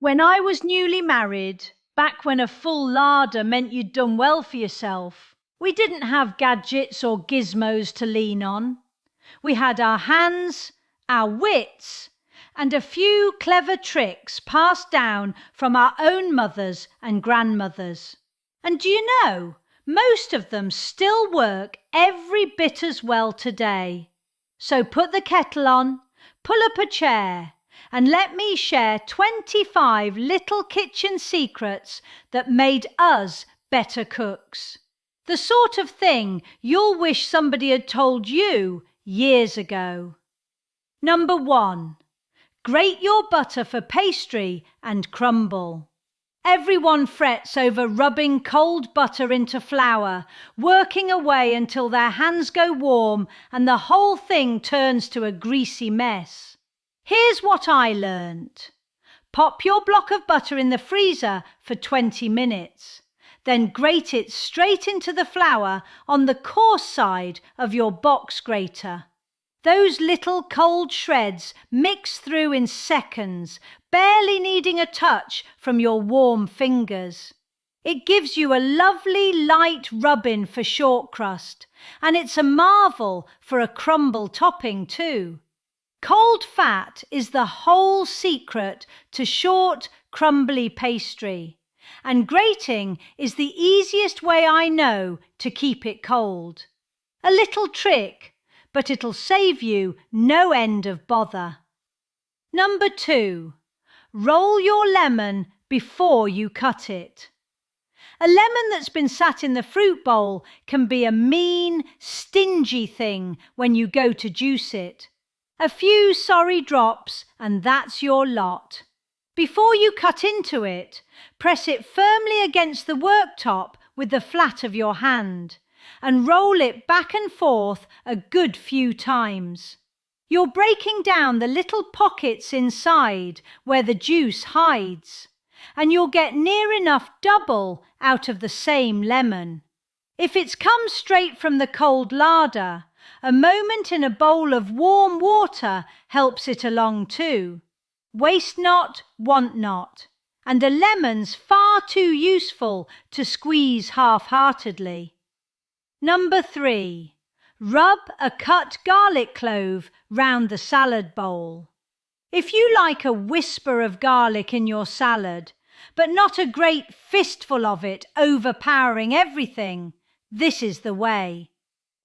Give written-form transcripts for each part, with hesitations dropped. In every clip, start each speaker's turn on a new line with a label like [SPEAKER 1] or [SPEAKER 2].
[SPEAKER 1] When I was newly married, back when a full larder meant you'd done well for yourself, we didn't have gadgets or gizmos to lean on. We had our hands, our wits, and a few clever tricks passed down from our own mothers and grandmothers. And do you know, most of them still work every bit as well today. So put the kettle on, pull up a chair, and let me share 25 little kitchen secrets that made us better cooks. The sort of thing you'll wish somebody had told you years ago. Number 1. Grate your butter for pastry and crumble. Everyone frets over rubbing cold butter into flour, working away until their hands go warm and the whole thing turns to a greasy mess. Here's what I learnt. Pop your block of butter in the freezer for 20 minutes. Then grate it straight into the flour on the coarse side of your box grater. Those little cold shreds mix through in seconds, barely needing a touch from your warm fingers. It gives you a lovely light rub-in for short crust, and it's a marvel for a crumble topping too. Cold fat is the whole secret to short, crumbly pastry, and grating is the easiest way I know to keep it cold. A little trick, but it'll save you no end of bother. Number 2. Roll your lemon before you cut it. A lemon that's been sat in the fruit bowl can be a mean, stingy thing when you go to juice it. A few sorry drops and that's your lot. Before you cut into it, press it firmly against the worktop with the flat of your hand and roll it back and forth a good few times. You're breaking down the little pockets inside where the juice hides, and you'll get near enough double out of the same lemon. If it's come straight from the cold larder, a moment in a bowl of warm water helps it along too. Waste not, want not, and a lemon's far too useful to squeeze half-heartedly. Number 3. Rub a cut garlic clove round the salad bowl. If you like a whisper of garlic in your salad, but not a great fistful of it overpowering everything, this is the way.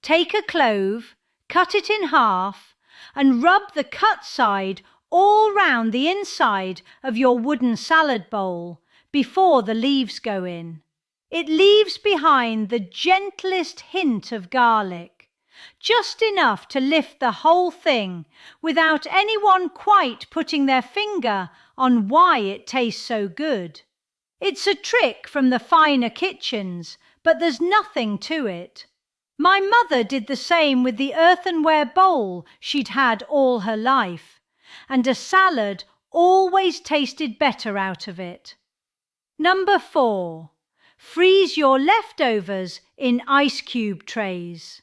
[SPEAKER 1] Take a clove, cut it in half, and rub the cut side all round the inside of your wooden salad bowl before the leaves go in. It leaves behind the gentlest hint of garlic, just enough to lift the whole thing without anyone quite putting their finger on why it tastes so good. It's a trick from the finer kitchens, but there's nothing to it. My mother did the same with the earthenware bowl she'd had all her life, and a salad always tasted better out of it. Number 4. Freeze your leftovers in ice cube trays.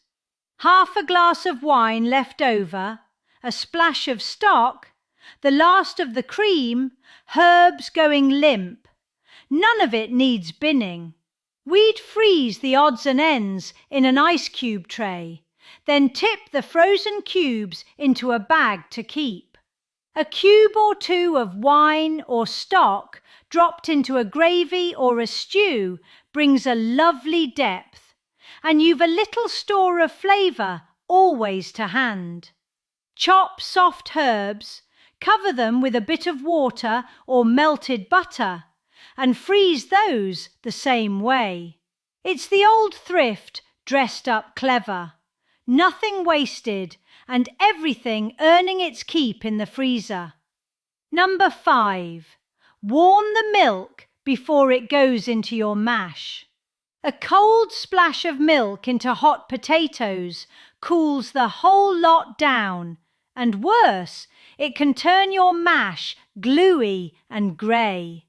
[SPEAKER 1] Half a glass of wine left over, a splash of stock, the last of the cream, herbs going limp. None of it needs binning. We'd freeze the odds and ends in an ice cube tray, then tip the frozen cubes into a bag to keep. A cube or two of wine or stock dropped into a gravy or a stew brings a lovely depth, and you've a little store of flavour always to hand. Chop soft herbs, cover them with a bit of water or melted butter, and freeze those the same way. It's the old thrift dressed up clever. Nothing wasted and everything earning its keep in the freezer. Number 5. Warm the milk before it goes into your mash. A cold splash of milk into hot potatoes cools the whole lot down, and worse, it can turn your mash gluey and grey.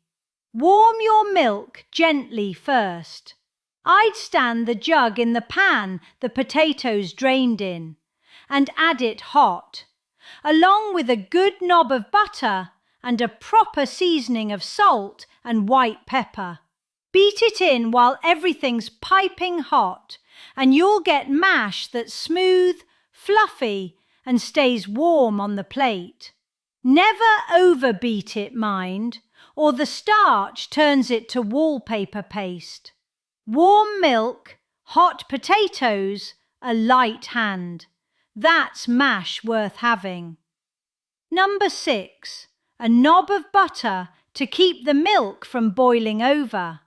[SPEAKER 1] Warm your milk gently first. I'd stand the jug in the pan the potatoes drained in, and add it hot, along with a good knob of butter and a proper seasoning of salt and white pepper. Beat it in while everything's piping hot, and you'll get mash that's smooth, fluffy, and stays warm on the plate. Never overbeat it, mind, or the starch turns it to wallpaper paste. Warm milk, hot potatoes, a light hand. That's mash worth having. Number 6. A knob of butter to keep the milk from boiling over.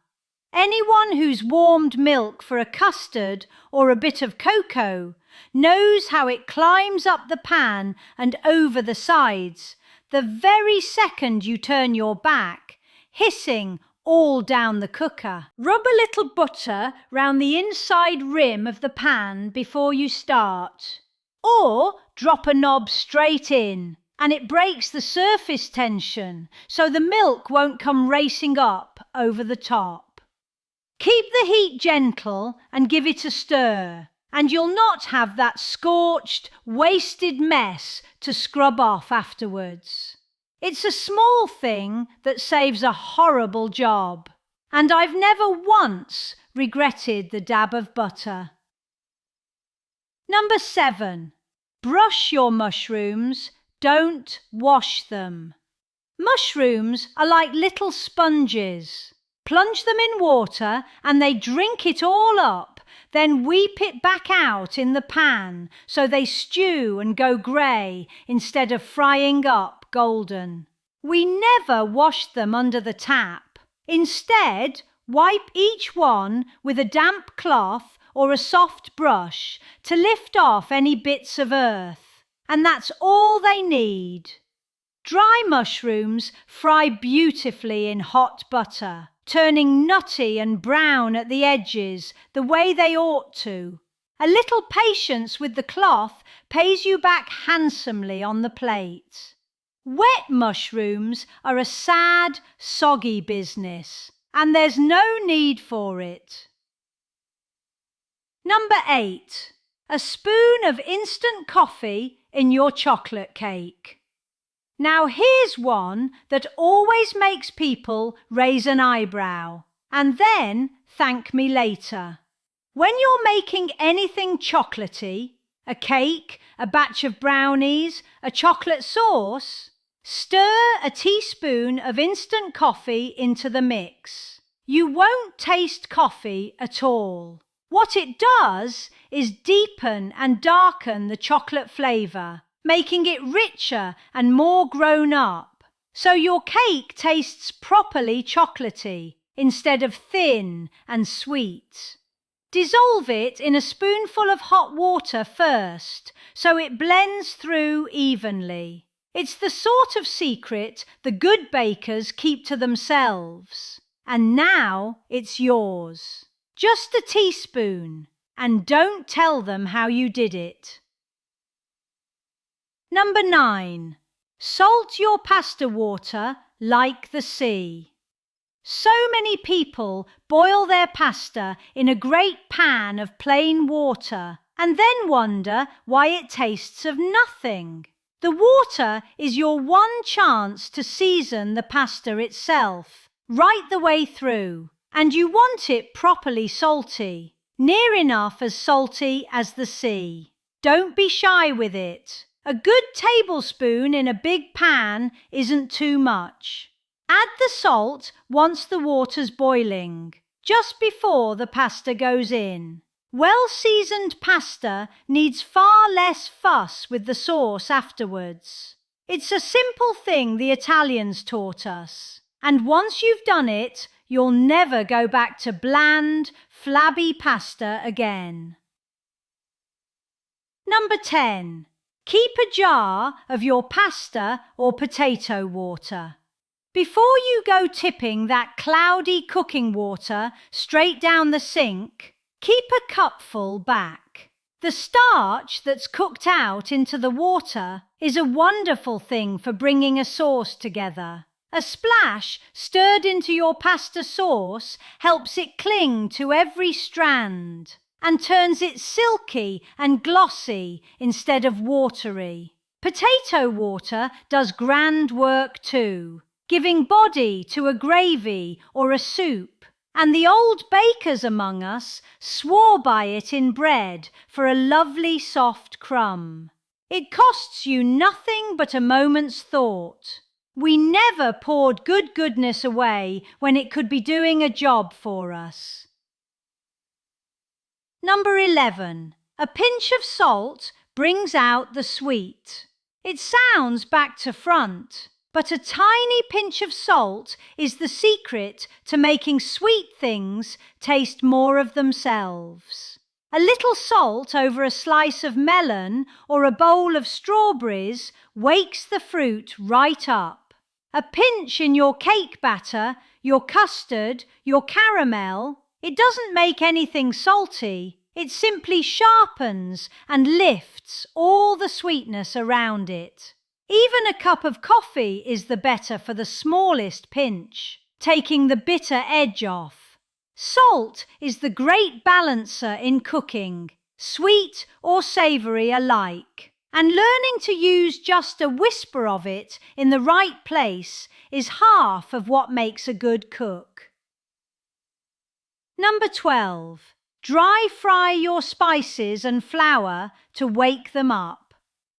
[SPEAKER 1] Anyone who's warmed milk for a custard or a bit of cocoa knows how it climbs up the pan and over the sides the very second you turn your back, hissing all down the cooker. Rub a little butter round the inside rim of the pan before you start, or drop a knob straight in, and it breaks the surface tension so the milk won't come racing up over the top. Keep the heat gentle and give it a stir, and you'll not have that scorched, wasted mess to scrub off afterwards. It's a small thing that saves a horrible job, and I've never once regretted the dab of butter. Number 7. Brush your mushrooms, don't wash them. Mushrooms are like little sponges. Plunge them in water and they drink it all up, then weep it back out in the pan so they stew and go grey instead of frying up golden. We never washed them under the tap. Instead, wipe each one with a damp cloth or a soft brush to lift off any bits of earth, and that's all they need. Dry mushrooms fry beautifully in hot butter, turning nutty and brown at the edges the way they ought to. A little patience with the cloth pays you back handsomely on the plate. Wet mushrooms are a sad, soggy business, and there's no need for it. Number 8. A spoon of instant coffee in your chocolate cake. Now here's one that always makes people raise an eyebrow and then thank me later. When you're making anything chocolatey, a cake, a batch of brownies, a chocolate sauce, stir a teaspoon of instant coffee into the mix. You won't taste coffee at all. What it does is deepen and darken the chocolate flavour, making it richer and more grown up, so your cake tastes properly chocolatey instead of thin and sweet. Dissolve it in a spoonful of hot water first, so it blends through evenly. It's the sort of secret the good bakers keep to themselves. And now it's yours. Just a teaspoon, and don't tell them how you did it. Number 9. Salt your pasta water like the sea. So many people boil their pasta in a great pan of plain water and then wonder why it tastes of nothing. The water is your one chance to season the pasta itself, right the way through, and you want it properly salty, near enough as salty as the sea. Don't be shy with it. A good tablespoon in a big pan isn't too much. Add the salt once the water's boiling, just before the pasta goes in. Well-seasoned pasta needs far less fuss with the sauce afterwards. It's a simple thing the Italians taught us, and once you've done it, you'll never go back to bland, flabby pasta again. Number 10. Keep a jar of your pasta or potato water. Before you go tipping that cloudy cooking water straight down the sink, keep a cupful back. The starch that's cooked out into the water is a wonderful thing for bringing a sauce together. A splash stirred into your pasta sauce helps it cling to every strand and turns it silky and glossy instead of watery. Potato water does grand work too, giving body to a gravy or a soup, and the old bakers among us swore by it in bread for a lovely soft crumb. It costs you nothing but a moment's thought. We never poured goodness away when it could be doing a job for us. Number 11. A pinch of salt brings out the sweet. It sounds back to front, but a tiny pinch of salt is the secret to making sweet things taste more of themselves. A little salt over a slice of melon or a bowl of strawberries wakes the fruit right up. A pinch in your cake batter, your custard, your caramel, it doesn't make anything salty. It simply sharpens and lifts all the sweetness around it. Even a cup of coffee is the better for the smallest pinch, taking the bitter edge off. Salt is the great balancer in cooking, sweet or savoury alike. And learning to use just a whisper of it in the right place is half of what makes a good cook. Number 12. Dry fry your spices and flour to wake them up.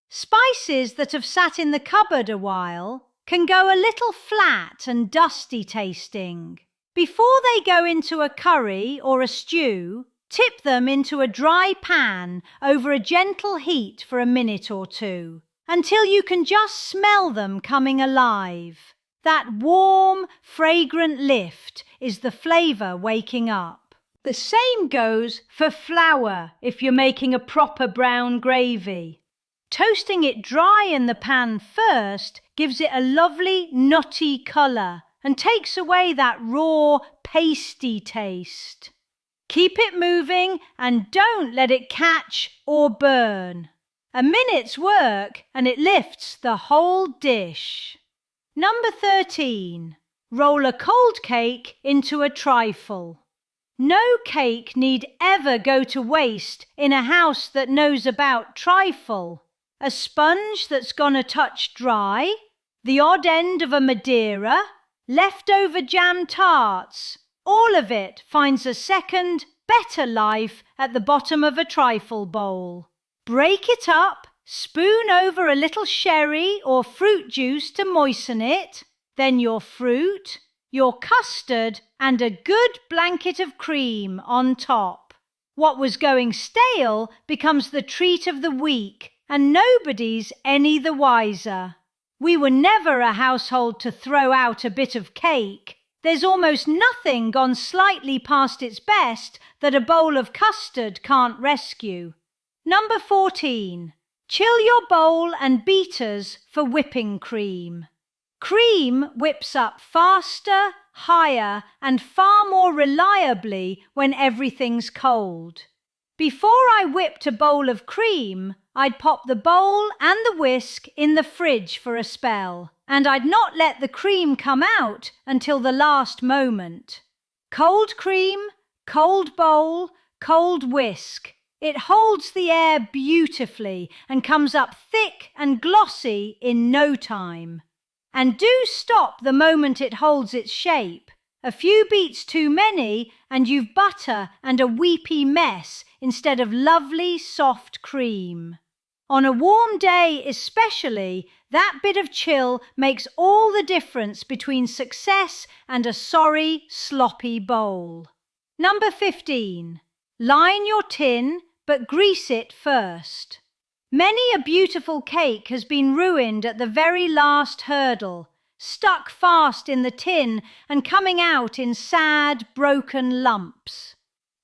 [SPEAKER 1] Spices that have sat in the cupboard a while can go a little flat and dusty tasting. Before they go into a curry or a stew, tip them into a dry pan over a gentle heat for a minute or two, until you can just smell them coming alive. That warm, fragrant lift is the flavour waking up. The same goes for flour if you're making a proper brown gravy. Toasting it dry in the pan first gives it a lovely nutty colour and takes away that raw, pasty taste. Keep it moving and don't let it catch or burn. A minute's work and it lifts the whole dish. Number 13. Roll a cold cake into a trifle. No cake need ever go to waste in a house that knows about trifle. A sponge that's gone a touch dry, the odd end of a Madeira, leftover jam tarts, all of it finds a second, better life at the bottom of a trifle bowl. Break it up, spoon over a little sherry or fruit juice to moisten it, then your fruit, your custard, and a good blanket of cream on top. What was going stale becomes the treat of the week, and nobody's any the wiser. We were never a household to throw out a bit of cake. There's almost nothing gone slightly past its best that a bowl of custard can't rescue. Number 14. Chill your bowl and beaters for whipping cream. Cream whips up faster, higher, and far more reliably when everything's cold. Before I whipped a bowl of cream, I'd pop the bowl and the whisk in the fridge for a spell, and I'd not let the cream come out until the last moment. Cold cream, cold bowl, cold whisk. It holds the air beautifully and comes up thick and glossy in no time. And do stop the moment it holds its shape. A few beats too many and you've butter and a weepy mess instead of lovely soft cream. On a warm day especially, that bit of chill makes all the difference between success and a sorry, sloppy bowl. Number 15. Line your tin, but grease it first. Many a beautiful cake has been ruined at the very last hurdle, stuck fast in the tin and coming out in sad, broken lumps.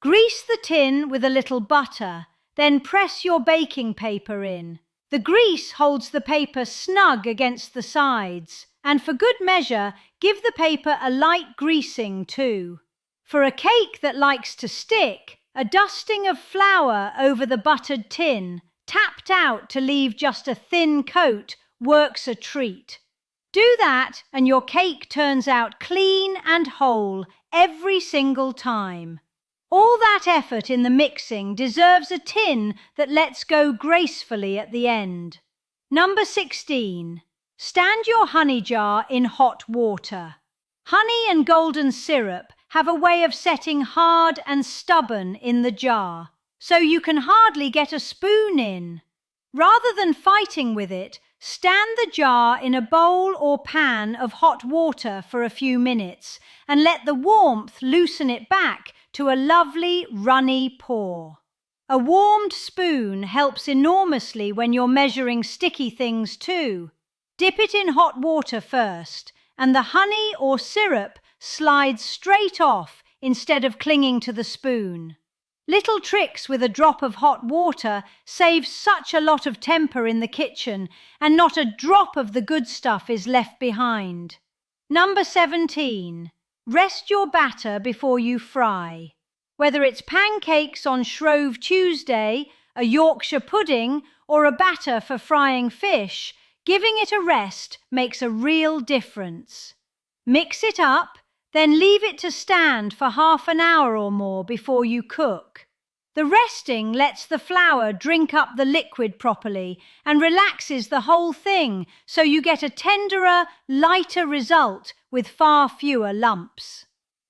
[SPEAKER 1] Grease the tin with a little butter, then press your baking paper in. The grease holds the paper snug against the sides, and for good measure, give the paper a light greasing too. For a cake that likes to stick, a dusting of flour over the buttered tin, tapped out to leave just a thin coat, works a treat. Do that and your cake turns out clean and whole every single time. All that effort in the mixing deserves a tin that lets go gracefully at the end. Number 16. Stand your honey jar in hot water. Honey and golden syrup have a way of setting hard and stubborn in the jar, so you can hardly get a spoon in. Rather than fighting with it, stand the jar in a bowl or pan of hot water for a few minutes and let the warmth loosen it back to a lovely runny pour. A warmed spoon helps enormously when you're measuring sticky things too. Dip it in hot water first, and the honey or syrup slides straight off instead of clinging to the spoon. Little tricks with a drop of hot water save such a lot of temper in the kitchen, and not a drop of the good stuff is left behind. Number 17. Rest your batter before you fry. Whether it's pancakes on Shrove Tuesday, a Yorkshire pudding, or a batter for frying fish, giving it a rest makes a real difference. Mix it up, then leave it to stand for half an hour or more before you cook. The resting lets the flour drink up the liquid properly and relaxes the whole thing, so you get a tenderer, lighter result with far fewer lumps.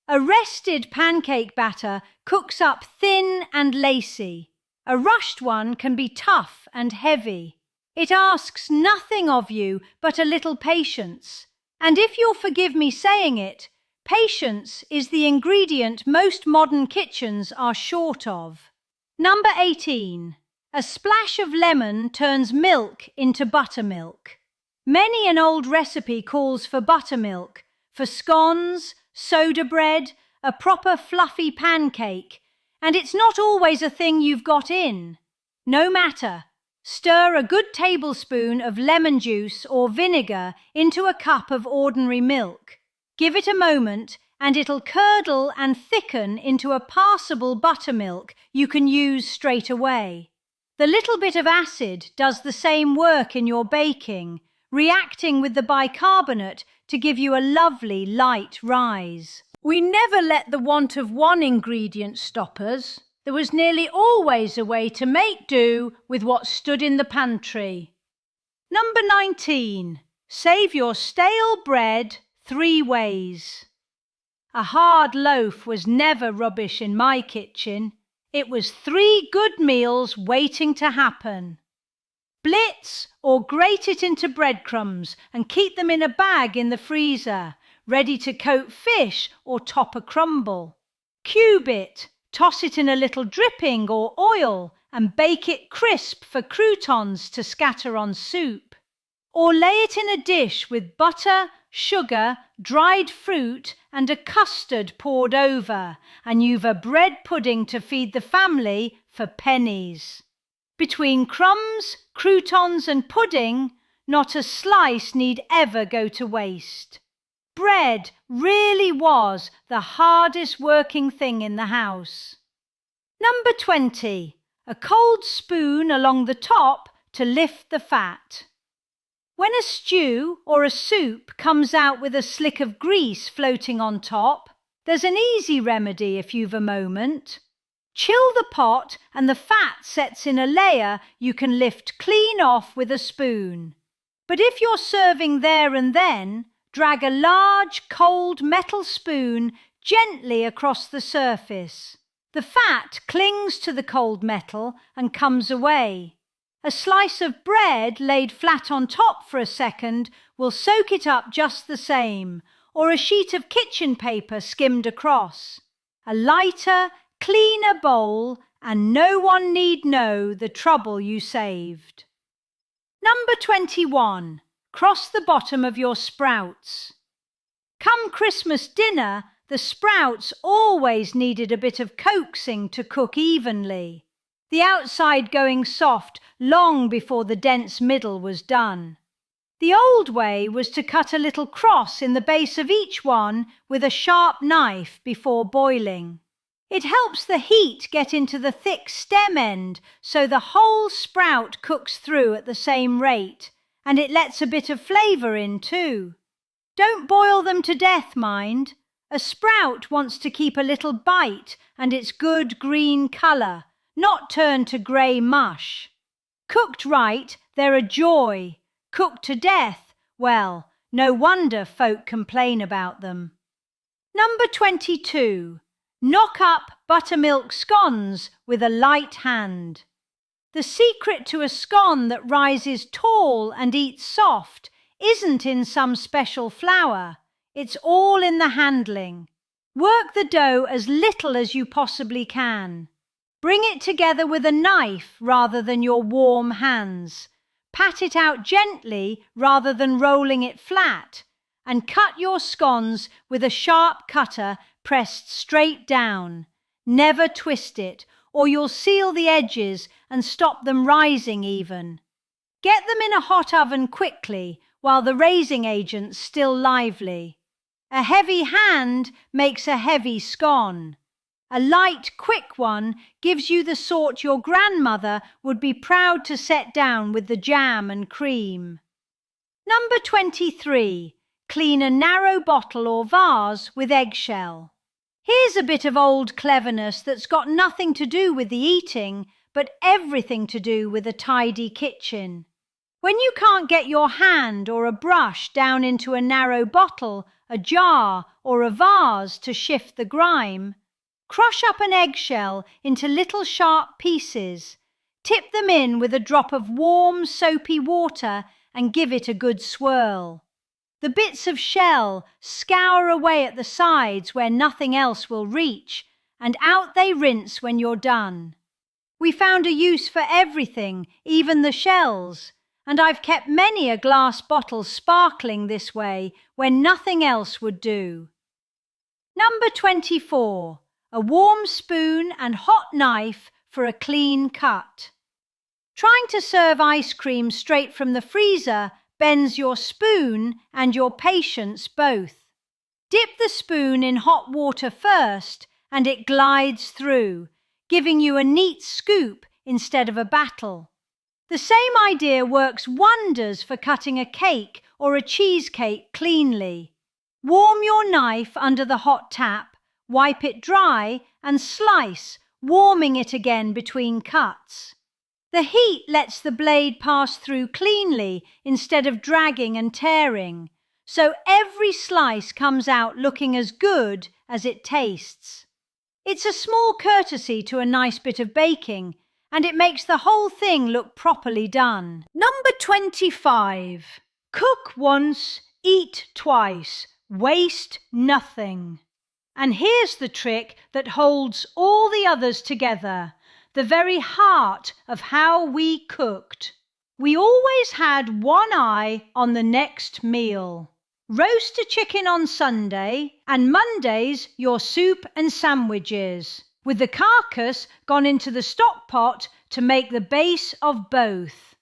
[SPEAKER 1] A rested pancake batter cooks up thin and lacy. A rushed one can be tough and heavy. It asks nothing of you but a little patience. And if you'll forgive me saying it, patience is the ingredient most modern kitchens are short of. Number 18. A splash of lemon turns milk into buttermilk. Many an old recipe calls for buttermilk, for scones, soda bread, a proper fluffy pancake, and it's not always a thing you've got in. No matter. Stir a good tablespoon of lemon juice or vinegar into a cup of ordinary milk. Give it a moment and it'll curdle and thicken into a passable buttermilk you can use straight away. The little bit of acid does the same work in your baking, reacting with the bicarbonate to give you a lovely light rise. We never let the want of one ingredient stop us. There was nearly always a way to make do with what stood in the pantry. Number 19. Save your stale bread 3 ways. A hard loaf was never rubbish in my kitchen. It was 3 good meals waiting to happen. Blitz or grate it into breadcrumbs and keep them in a bag in the freezer, ready to coat fish or top a crumble. Cube it. Toss it in a little dripping or oil and bake it crisp for croutons to scatter on soup. Or lay it in a dish with butter, sugar, dried fruit and a custard poured over, and you've a bread pudding to feed the family for pennies. Between crumbs, croutons and pudding, not a slice need ever go to waste. Bread really was the hardest working thing in the house. Number 20. A cold spoon along the top to lift the fat. When a stew or a soup comes out with a slick of grease floating on top, there's an easy remedy if you've a moment. Chill the pot and the fat sets in a layer you can lift clean off with a spoon. But if you're serving there and then, drag a large, cold metal spoon gently across the surface. The fat clings to the cold metal and comes away. A slice of bread laid flat on top for a second will soak it up just the same, or a sheet of kitchen paper skimmed across. A lighter, cleaner bowl, and no one need know the trouble you saved. Number 21. Cross the bottom of your sprouts. Come Christmas dinner, the sprouts always needed a bit of coaxing to cook evenly, the outside going soft long before the dense middle was done. The old way was to cut a little cross in the base of each one with a sharp knife before boiling. It helps the heat get into the thick stem end so the whole sprout cooks through at the same rate, and it lets a bit of flavour in too. Don't boil them to death, mind. A sprout wants to keep a little bite and its good green colour, not turn to grey mush. Cooked right, They're a joy. Cooked to death, well, no wonder folk complain about them. Number 22. Knock up buttermilk scones with a light hand. The secret to a scone that rises tall and eats soft isn't in some special flour. It's all in the handling. Work the dough as little as you possibly can. Bring it together with a knife rather than your warm hands. Pat it out gently rather than rolling it flat, and cut your scones with a sharp cutter pressed straight down. Never twist it, or you'll seal the edges and stop them rising even. Get them in a hot oven quickly while the raising agent's still lively. A heavy hand makes a heavy scone. A light, quick one gives you the sort your grandmother would be proud to set down with the jam and cream. Number 23. Clean a narrow bottle or vase with eggshell. Here's a bit of old cleverness that's got nothing to do with the eating, but everything to do with a tidy kitchen. When you can't get your hand or a brush down into a narrow bottle, a jar, or a vase to shift the grime, crush up an eggshell into little sharp pieces. Tip them in with a drop of warm, soapy water and give it a good swirl. The bits of shell scour away at the sides where nothing else will reach, and out they rinse when you're done. We found a use for everything, even the shells, and I've kept many a glass bottle sparkling this way when nothing else would do. Number 24. A warm spoon and hot knife for a clean cut. Trying to serve ice cream straight from the freezer bends your spoon and your patience both. Dip the spoon in hot water first and it glides through, giving you a neat scoop instead of a battle. The same idea works wonders for cutting a cake or a cheesecake cleanly. Warm your knife under the hot tap, wipe it dry and slice, warming it again between cuts. The heat lets the blade pass through cleanly instead of dragging and tearing, so every slice comes out looking as good as it tastes. It's a small courtesy to a nice bit of baking, and it makes the whole thing look properly done. Number 25. Cook once, eat twice, waste nothing. And here's the trick that holds all the others together, the very heart of how we cooked. We always had one eye on the next meal. Roast a chicken on Sunday, and Mondays your soup and sandwiches, with the carcass gone into the stock pot to make the base of both.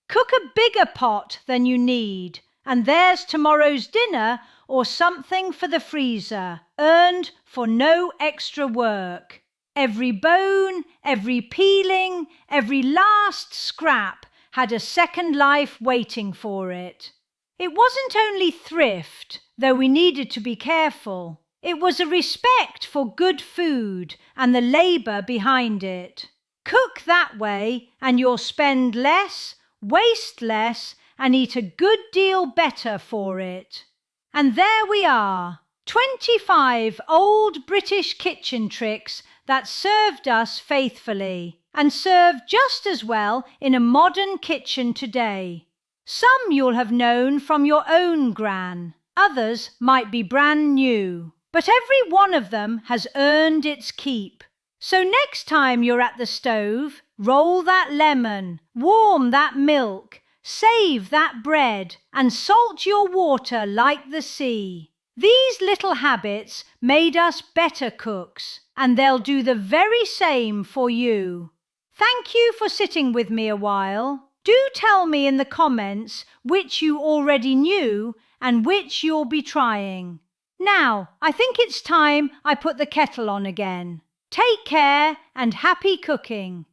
[SPEAKER 1] Cook a bigger pot than you need, and there's tomorrow's dinner or something for the freezer, earned for no extra work. Every bone, every peeling, every last scrap had a second life waiting for it. It wasn't only thrift, though we needed to be careful. It was a respect for good food and the labour behind it. Cook that way and you'll spend less, waste less, and eat a good deal better for it. And there we are, 25 old British kitchen tricks that served us faithfully and serve just as well in a modern kitchen today. Some you'll have known from your own gran, others might be brand new, but every one of them has earned its keep. So next time you're at the stove, roll that lemon, warm that milk, save that bread, and salt your water like the sea. These little habits made us better cooks, and they'll do the very same for you. Thank you for sitting with me a while. Do tell me in the comments which you already knew and which you'll be trying. Now, I think it's time I put the kettle on again. Take care and happy cooking.